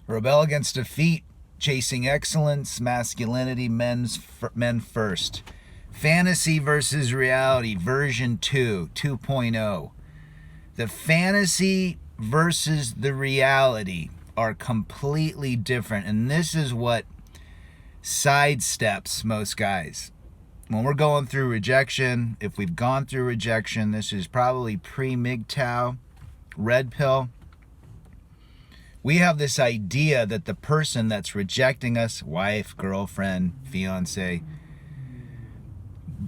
Rebel against defeat, chasing excellence, masculinity, men first. Fantasy versus reality, version 2, 2.0. The fantasy versus the reality are completely different, and this is what sidesteps most guys. When we're going through rejection, if we've gone through rejection, this is probably pre-MGTOW, red pill. We have this idea that the person that's rejecting us, wife, girlfriend, fiance,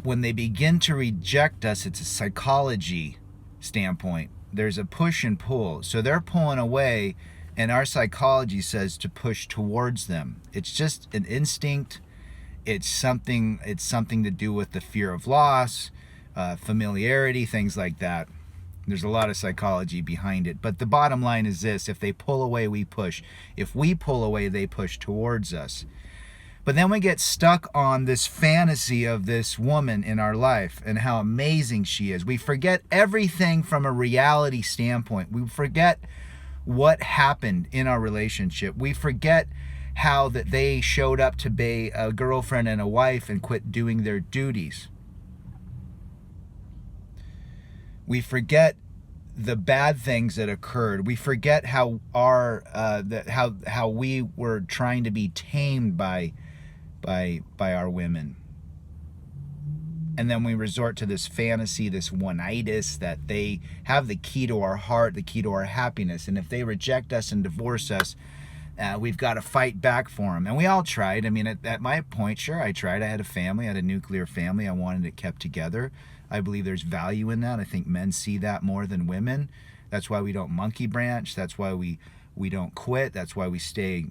when they begin to reject us, it's a psychology standpoint. There's a push and pull. So they're pulling away, and our psychology says to push towards them. It's just an instinct. It's something to do with the fear of loss, familiarity, things like that. There's a lot of psychology behind it. But the bottom line is this: if they pull away, we push. If we pull away, they push towards us. But then we get stuck on this fantasy of this woman in our life and how amazing she is. We forget everything from a reality standpoint. We forget what happened in our relationship. We forget how that they showed up to be a girlfriend and a wife and quit doing their duties. We forget the bad things that occurred. We forget how how we were trying to be tamed by our women. And then we resort to this fantasy, this one-itis, that they have the key to our heart, the key to our happiness. And if they reject us and divorce us, we've got to fight back for them. And we all tried. I mean, at my point, sure, I tried. I had a family. I had a nuclear family. I wanted it kept together. I believe there's value in that. I think men see that more than women. That's why we don't monkey branch. That's why we don't quit. That's why we stay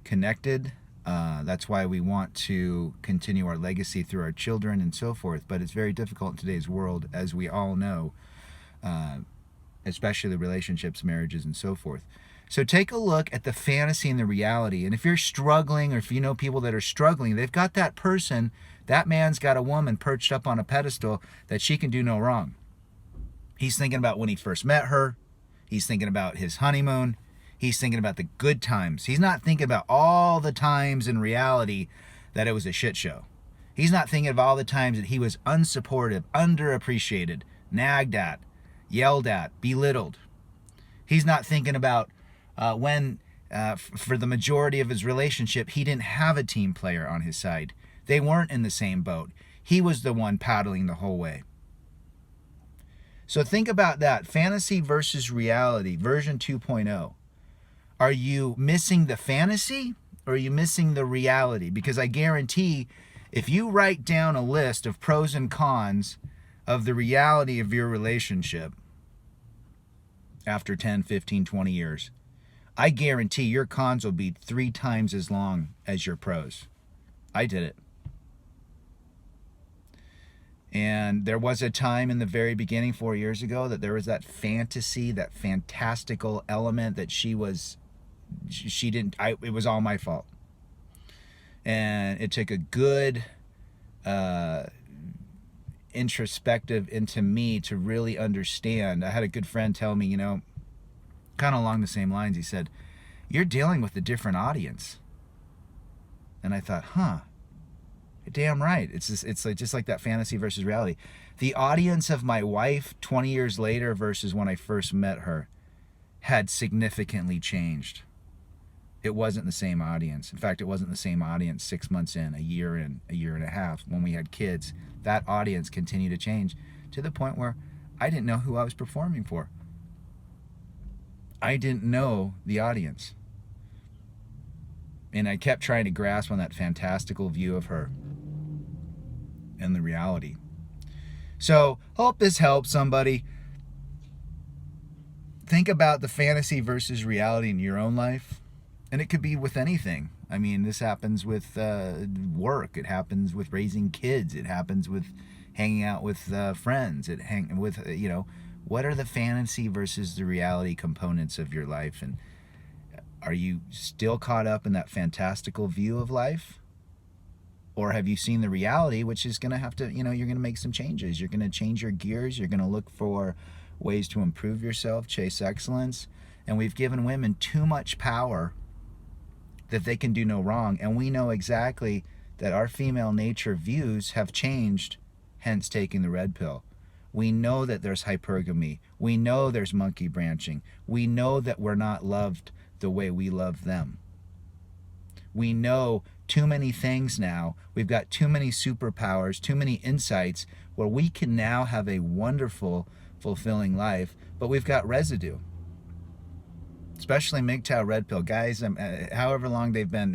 connected. That's why we want to continue our legacy through our children and so forth. But it's very difficult in today's world, as we all know, especially the relationships, marriages, and so forth. So take a look at the fantasy and the reality. And if you're struggling, or if you know people that are struggling, they've got that person, that man's got a woman perched up on a pedestal that she can do no wrong. He's thinking about when he first met her. He's thinking about his honeymoon. He's thinking about the good times. He's not thinking about all the times in reality that it was a shit show. He's not thinking of all the times that he was unsupportive, underappreciated, nagged at, yelled at, belittled. He's not thinking about when, for the majority of his relationship, he didn't have a team player on his side. They weren't in the same boat. He was the one paddling the whole way. So think about that. Fantasy versus reality, version 2.0. Are you missing the fantasy, or are you missing the reality? Because I guarantee if you write down a list of pros and cons of the reality of your relationship after 10, 15, 20 years, I guarantee your cons will be 3 times as long as your pros. I did it. And there was a time in the very beginning, 4 years ago, that there was that fantasy, that fantastical element that she didn't, it was all my fault. And it took a good introspective into me to really understand. I had a good friend tell me, kind of along the same lines, he said, "You're dealing with a different audience." And I thought, you're damn right. It's just like that fantasy versus reality. The audience of my wife 20 years later versus when I first met her had significantly changed. It wasn't the same audience. In fact, it wasn't the same audience 6 months in, a year and a half when we had kids. That audience continued to change to the point where I didn't know who I was performing for. I didn't know the audience. And I kept trying to grasp on that fantastical view of her and the reality. So, hope this helps somebody. Think about the fantasy versus reality in your own life. And it could be with anything. I mean, this happens with work. It happens with raising kids. It happens with hanging out with friends. What are the fantasy versus the reality components of your life? And are you still caught up in that fantastical view of life? Or have you seen the reality, which is going to have to, you're going to make some changes. You're going to change your gears. You're going to look for ways to improve yourself, chase excellence, And we've given women too much power that they can do no wrong. And we know exactly that our female nature views have changed, hence taking the red pill. We know that there's hypergamy. We know there's monkey branching. We know that we're not loved the way we love them. We know too many things now. We've got too many superpowers, too many insights where we can now have a wonderful, fulfilling life, but we've got residue. Especially MGTOW red pill guys, however long they've been,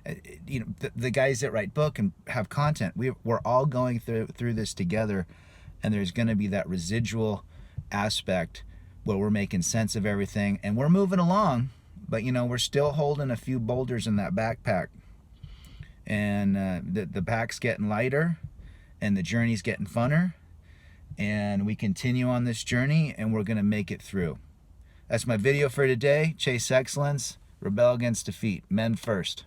the guys that write book and have content, we're all going through this together, and there's going to be that residual aspect where we're making sense of everything, and we're moving along, but we're still holding a few boulders in that backpack, and the pack's getting lighter, and the journey's getting funner, and we continue on this journey, and we're going to make it through. That's my video for today. Chase excellence, rebel against defeat. Men first.